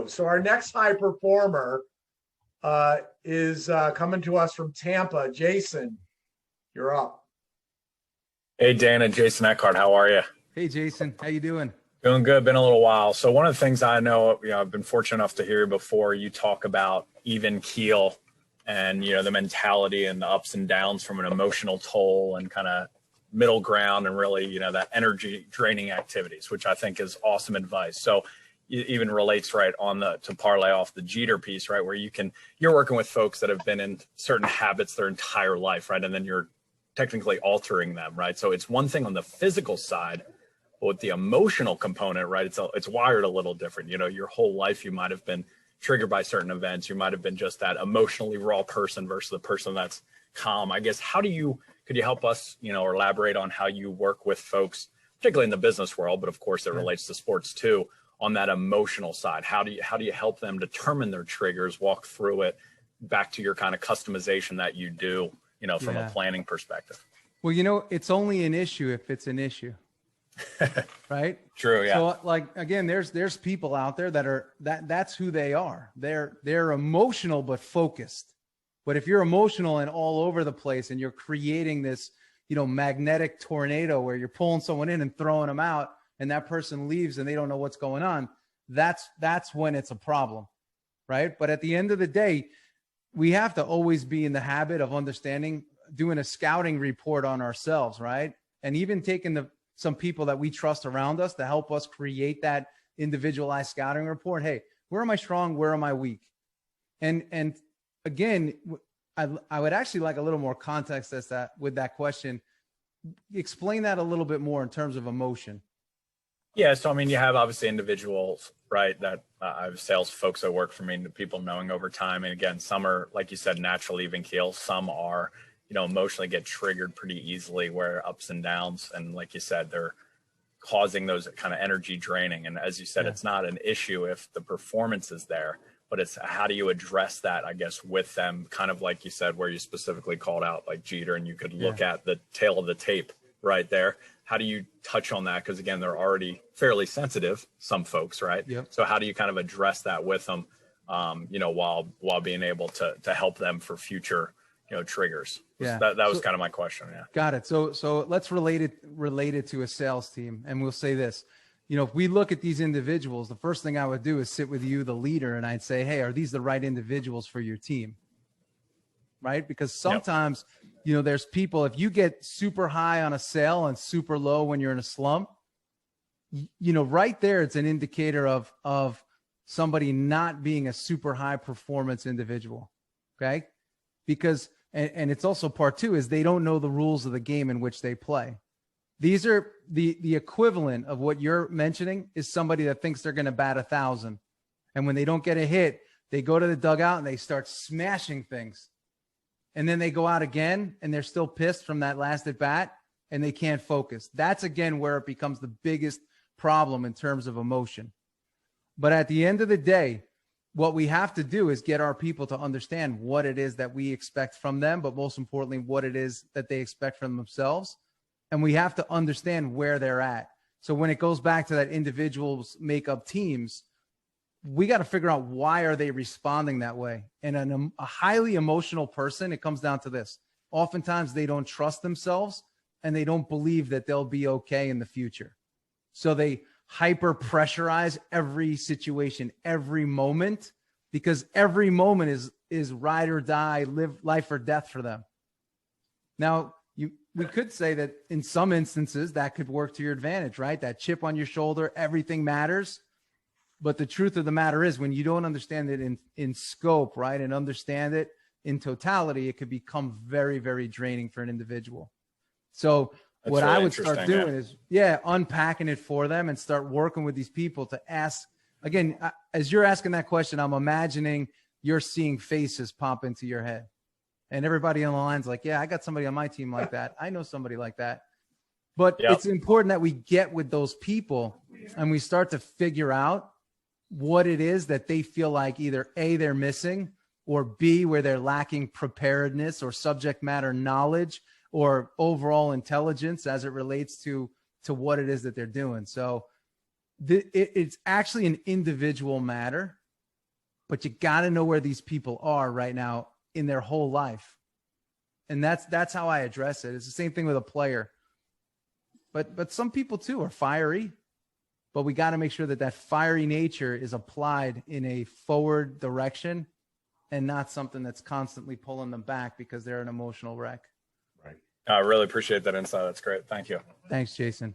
go. So our next high performer is coming to us from Tampa. Jason, you're up. Hey, Dana, Jason Eckhardt, how are you? Hey, Jason, how you doing? Doing good. Been a little while. So one of the things I know, I've been fortunate enough to hear before, you talk about even keel and, the mentality and the ups and downs from an emotional toll and kind of middle ground and really, that energy draining activities, which I think is awesome advice. So it even relates right on to parlay off the Jeter piece, right? Where you're working with folks that have been in certain habits their entire life, right? And then you're technically altering them, right? So it's one thing on the physical side, but with the emotional component, right? It's wired a little different. Your whole life, you might've been triggered by certain events. You might've been just that emotionally raw person versus the person that's calm. I guess, could you help us, or elaborate on how you work with folks, particularly in the business world, but of course it relates to sports too, on that emotional side? How do you help them determine their triggers, walk through it, back to your kind of customization that you do, from a planning perspective? Well, it's only an issue if it's an issue. Right? True. Yeah. So again, there's people out there that's who they are. They're emotional, but focused. But if you're emotional and all over the place and you're creating this, magnetic tornado where you're pulling someone in and throwing them out and that person leaves and they don't know what's going on, that's when it's a problem. Right. But at the end of the day, we have to always be in the habit of understanding, doing a scouting report on ourselves. Right. And even taking some people that we trust around us to help us create that individualized scouting report. Hey, where am I strong? Where am I weak? And again, I would actually like a little more context with that question. Explain that a little bit more in terms of emotion. Yeah. So, you have obviously individuals, right, that I have sales folks that work for me, and people knowing over time. And again, some are, like you said, naturally even keel. Some are, emotionally get triggered pretty easily, where ups and downs. And like you said, they're causing those kind of energy draining. And as you said, It's not an issue if the performance is there, but it's how do you address that, I guess, with them, kind of like you said, where you specifically called out like Jeter, and you could look at the tail of the tape right there. How do you touch on that? Because again, they're already fairly sensitive, some folks, right? Yep. So how do you kind of address that with them, while being able to help them for future triggers? Yeah. That was kind of my question. Yeah. Got it. So let's relate it to a sales team. And we'll say this, if we look at these individuals, the first thing I would do is sit with you, the leader, and I'd say, hey, are these the right individuals for your team? Right? Because sometimes, there's people, if you get super high on a sale and super low when you're in a slump, right there, it's an indicator of somebody not being a super high performance individual. Okay. Because, and it's also part two, is they don't know the rules of the game in which they play. These are the equivalent of what you're mentioning is somebody that thinks they're going to bat 1,000. And when they don't get a hit, they go to the dugout and they start smashing things. And then they go out again and they're still pissed from that last at bat and they can't focus. That's again where it becomes the biggest problem in terms of emotion. But at the end of the day, what we have to do is get our people to understand what it is that we expect from them, but most importantly, what it is that they expect from themselves. And we have to understand where they're at. So when it goes back to that individuals make up teams, we got to figure out why are they responding that way. And a highly emotional person, it comes down to this. Oftentimes they don't trust themselves and they don't believe that they'll be okay in the future. So they hyper pressurize every situation, every moment, because every moment is ride or die, live life or death for them. Now, we could say that in some instances that could work to your advantage, right? That chip on your shoulder, everything matters. But the truth of the matter is when you don't understand it in scope, right, and understand it in totality, it could become very, very draining for an individual. So what I would start doing is, unpacking it for them and start working with these people to ask, again, as you're asking that question, I'm imagining you're seeing faces pop into your head. And everybody on the line's like, yeah, I got somebody on my team like that. I know somebody like that. But it's important that we get with those people and we start to figure out what it is that they feel like either A, they're missing, or B, where they're lacking preparedness or subject matter knowledge or overall intelligence as it relates to what it is that they're doing. So it's actually an individual matter. but you got to know where these people are right now in their whole life. And that's how I address it. It's the same thing with a player. But some people too are fiery, but we got to make sure that fiery nature is applied in a forward direction and not something that's constantly pulling them back because they're an emotional wreck. Right. I really appreciate that insight. That's great. Thank you. Thanks, Jason.